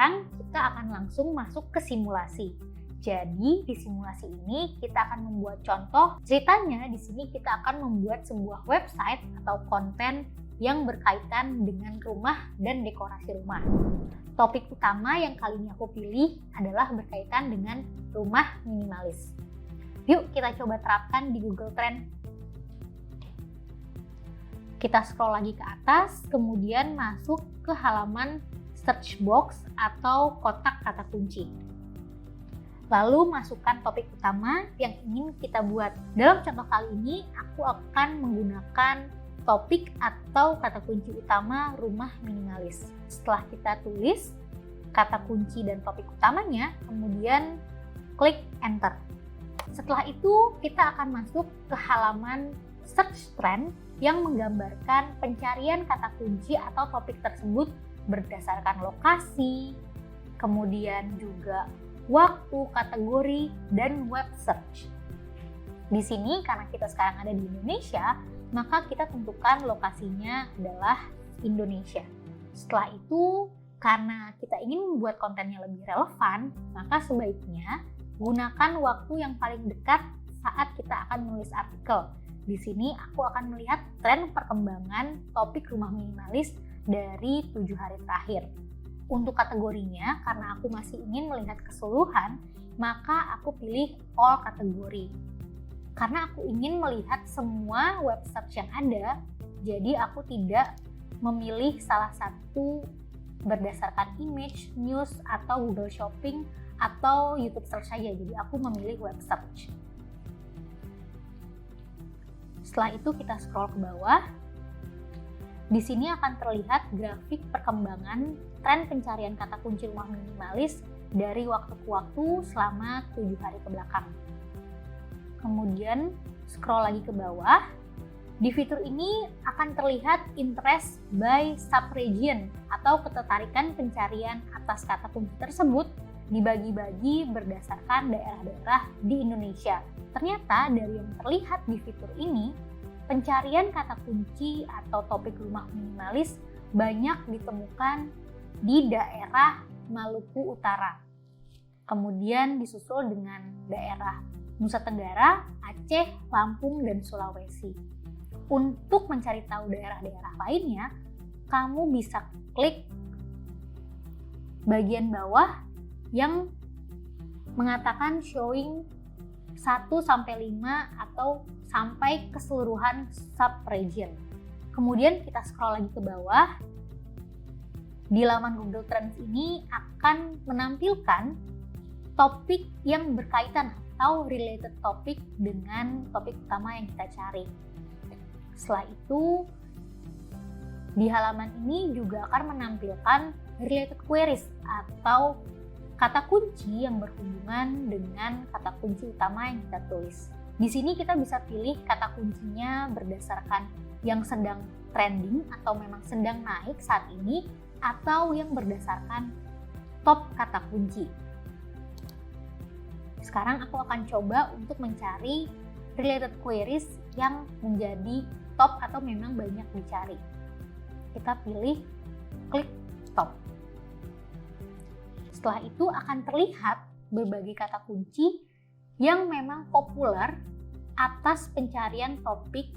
sekarang kita akan langsung masuk ke simulasi. Jadi di simulasi ini kita akan membuat contoh. Ceritanya di sini kita akan membuat sebuah website atau konten yang berkaitan dengan rumah dan dekorasi rumah. Topik utama yang kali ini aku pilih adalah berkaitan dengan rumah minimalis. Yuk kita coba terapkan di Google Trend. Kita scroll lagi ke atas, kemudian masuk ke halaman search box atau kotak kata kunci. Lalu masukkan topik utama yang ingin kita buat. Dalam contoh kali ini, aku akan menggunakan topik atau kata kunci utama rumah minimalis. Setelah kita tulis kata kunci dan topik utamanya, kemudian klik enter. Setelah itu, kita akan masuk ke halaman search trend yang menggambarkan pencarian kata kunci atau topik tersebut berdasarkan lokasi, kemudian juga waktu, kategori, dan web search. Di sini karena kita sekarang ada di Indonesia, maka kita tentukan lokasinya adalah Indonesia. Setelah itu, karena kita ingin membuat kontennya lebih relevan, maka sebaiknya gunakan waktu yang paling dekat saat kita akan menulis artikel. Di sini aku akan melihat tren perkembangan topik rumah minimalis dari 7 hari terakhir. Untuk kategorinya, karena aku masih ingin melihat keseluruhan, maka aku pilih all kategori. Karena aku ingin melihat semua web search yang ada, jadi aku tidak memilih salah satu berdasarkan image, news, atau Google Shopping, atau YouTube search saja. Jadi aku memilih web search. Setelah itu kita scroll ke bawah. Di sini akan terlihat grafik perkembangan tren pencarian kata kunci rumah minimalis dari waktu ke waktu selama 7 hari ke belakang. Kemudian scroll lagi ke bawah. Di fitur ini akan terlihat interest by subregion atau ketertarikan pencarian atas kata kunci tersebut dibagi-bagi berdasarkan daerah-daerah di Indonesia. Ternyata dari yang terlihat di fitur ini, pencarian kata kunci atau topik rumah minimalis banyak ditemukan di daerah Maluku Utara. Kemudian disusul dengan daerah Nusa Tenggara, Aceh, Lampung, dan Sulawesi. Untuk mencari tahu daerah-daerah lainnya, kamu bisa klik bagian bawah yang mengatakan showing 1-5 atau sampai keseluruhan sub-region. Kemudian kita scroll lagi ke bawah. Di laman Google Trends ini akan menampilkan topik yang berkaitan atau related topik dengan topik utama yang kita cari. Setelah itu, di halaman ini juga akan menampilkan related queries atau kata kunci yang berhubungan dengan kata kunci utama yang kita tulis. Di sini kita bisa pilih kata kuncinya berdasarkan yang sedang trending atau memang sedang naik saat ini, atau yang berdasarkan top kata kunci. Sekarang aku akan coba untuk mencari related queries yang menjadi top atau memang banyak dicari. Kita pilih klik top. Setelah itu akan terlihat berbagai kata kunci yang memang populer atas pencarian topik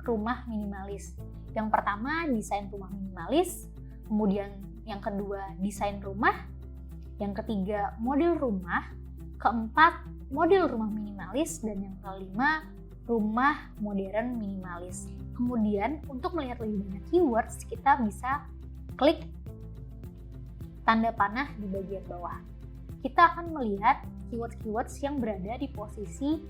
rumah minimalis. Yang pertama, desain rumah minimalis. Kemudian yang kedua, desain rumah. Yang ketiga, model rumah. Keempat, model rumah minimalis. Dan yang kelima, rumah modern minimalis. Kemudian untuk melihat lebih banyak keywords, kita bisa klik tanda panah di bagian bawah. Kita akan melihat keywords-keywords yang berada di posisi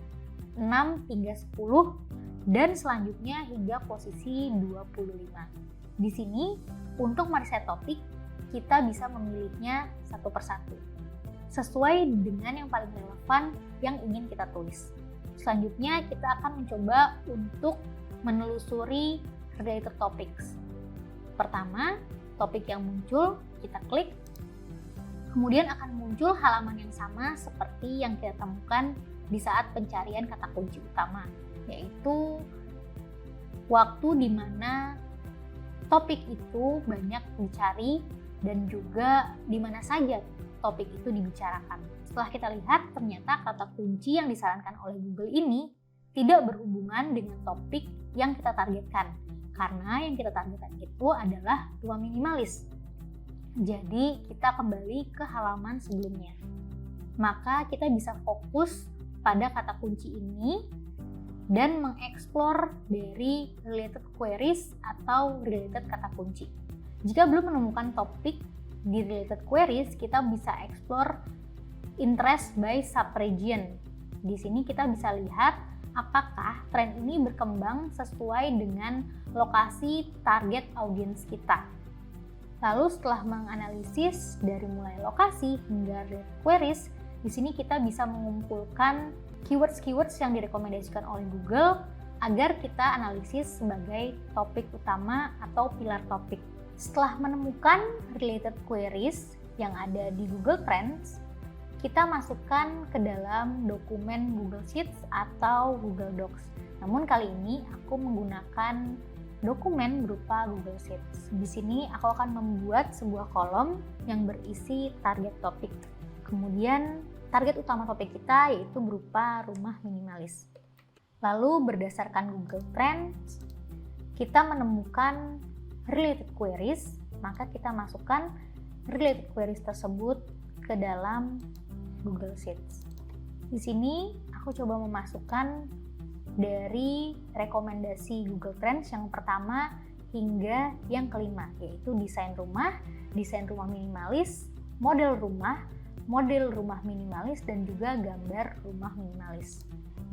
6 hingga 10 dan selanjutnya hingga posisi 25. Di sini untuk meriset topik kita bisa memilihnya satu persatu sesuai dengan yang paling relevan yang ingin kita tulis. Selanjutnya kita akan mencoba untuk menelusuri related topics. Pertama, topik yang muncul kita klik. Kemudian akan muncul halaman yang sama seperti yang kita temukan di saat pencarian kata kunci utama, yaitu waktu di mana topik itu banyak dicari dan juga di mana saja topik itu dibicarakan. Setelah kita lihat, ternyata kata kunci yang disarankan oleh Google ini tidak berhubungan dengan topik yang kita targetkan, karena yang kita targetkan itu adalah rumah minimalis. Jadi kita kembali ke halaman sebelumnya. Maka kita bisa fokus pada kata kunci ini dan mengeksplor dari related queries atau related kata kunci. Jika belum menemukan topik di related queries, kita bisa explore interest by subregion. Di sini kita bisa lihat apakah tren ini berkembang sesuai dengan lokasi target audiens kita. Lalu setelah menganalisis dari mulai lokasi hingga related queries, di sini kita bisa mengumpulkan keywords yang direkomendasikan oleh Google agar kita analisis sebagai topik utama atau pilar topik. Setelah menemukan related queries yang ada di Google Trends, kita masukkan ke dalam dokumen Google Sheets atau Google Docs. Namun kali ini aku menggunakan dokumen berupa Google Sheets. Di sini aku akan membuat sebuah kolom yang berisi target topik. Kemudian target utama topik kita yaitu berupa rumah minimalis. Lalu berdasarkan Google Trends, kita menemukan related queries, maka kita masukkan related queries tersebut ke dalam Google Sheets. Di sini aku coba memasukkan dari rekomendasi Google Trends yang pertama hingga yang kelima, yaitu desain rumah minimalis, model rumah minimalis, dan juga gambar rumah minimalis.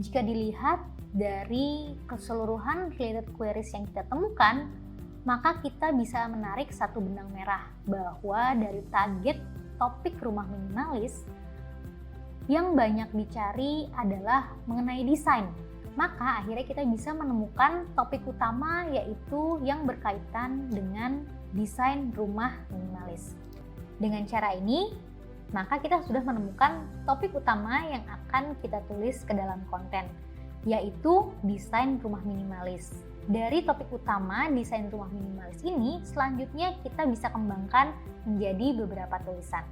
Jika dilihat dari keseluruhan related queries yang kita temukan, maka kita bisa menarik satu benang merah bahwa dari target topik rumah minimalis yang banyak dicari adalah mengenai desain. Maka akhirnya kita bisa menemukan topik utama yaitu yang berkaitan dengan desain rumah minimalis. Dengan cara ini, maka kita sudah menemukan topik utama yang akan kita tulis ke dalam konten, yaitu desain rumah minimalis. Dari topik utama desain rumah minimalis ini, selanjutnya kita bisa kembangkan menjadi beberapa tulisan.